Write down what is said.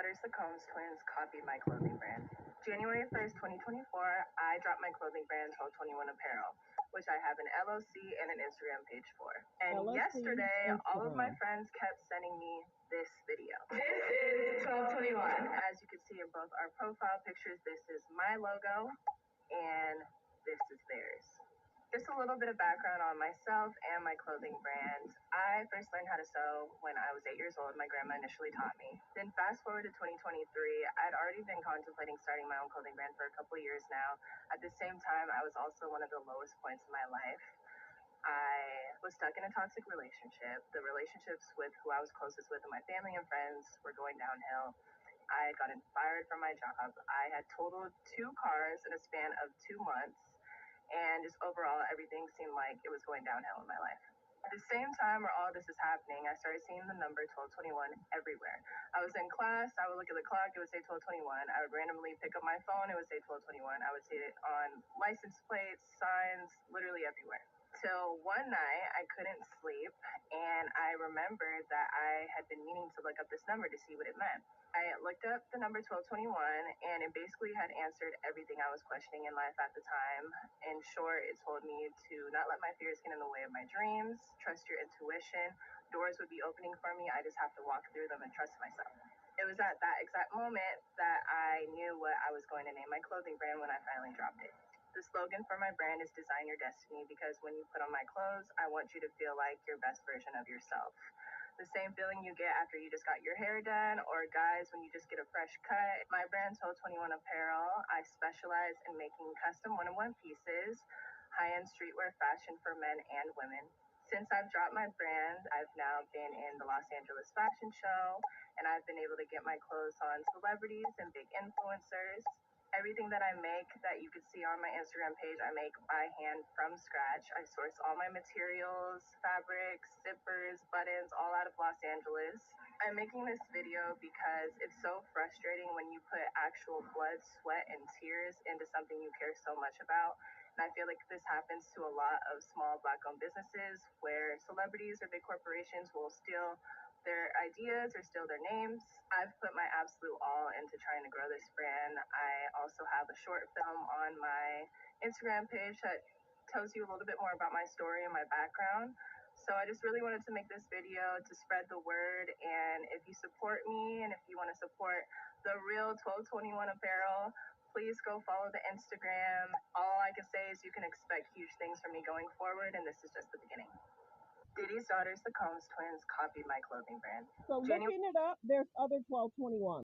daughters, the Combs twins, copied my clothing brand. January 1st, 2024, I dropped my clothing brand 1221 Apparel, which I have an LLC and an Instagram page for. And LLC, yesterday, all of my Instagram. friends kept sending me this video. This is 1221. As you can see in both our profile pictures, this is my logo and this is theirs. Just a little bit of background on myself and my clothing brand. I first learned how to sew when I was 8 years old. My grandma initially taught me. Then fast forward to 2023, I'd already been contemplating starting my own clothing brand for a couple years now. At the same time, I was also one of the lowest points in my life. I was stuck in a toxic relationship. The relationships with who I was closest with and my family and friends were going downhill. I had gotten fired from my job. I had totaled 2 cars in a span of 2 months. And just overall, everything seemed like it was going downhill in my life. At the same time where all this is happening, I started seeing the number 1221 everywhere. I was in class, I would look at the clock, it would say 1221. I would randomly pick up my phone, it would say 1221. I would see it on license plates, signs, literally everywhere. Till one night, I couldn't sleep, and I remembered that I had been meaning to look up this number to see what it meant. I looked up the number 1221, and it basically had answered everything I was questioning in life at the time. In short, it told me to not let my fears get in the way of my dreams, trust your intuition. Doors would be opening for me. I just have to walk through them and trust myself. It was at that exact moment that I knew what I was going to name my clothing brand when I finally dropped it. The slogan for my brand is Design Your Destiny, because when you put on my clothes, I want you to feel like your best version of yourself. The same feeling you get after you just got your hair done, or guys when you just get a fresh cut. My brand 1221 Apparel, I specialize in making custom one-on-one pieces, high-end streetwear fashion for men and women. Since I've dropped my brand, I've now been in the Los Angeles Fashion Show, and I've been able to get my clothes on celebrities and big influencers. Everything that I make that you can see on my Instagram page, I make by hand from scratch. I source all my materials, fabrics, zippers, buttons, all out of Los Angeles. I'm making this video because it's so frustrating when you put actual blood, sweat, and tears into something you care so much about. And I feel like this happens to a lot of small Black-owned businesses where celebrities or big corporations will steal their ideas or steal their names. I've put my absolute all into trying to grow this brand. I also have a short film on my Instagram page that tells you a little bit more about my story and my background. So I just really wanted to make this video to spread the word. And if you support me and if you want to support the real 1221 Apparel, please go follow the Instagram. All I can say is you can expect huge things from me going forward, and this is just the beginning. Diddy's daughters, the Combs twins, copied my clothing brand. So looking it up, there's other 1221.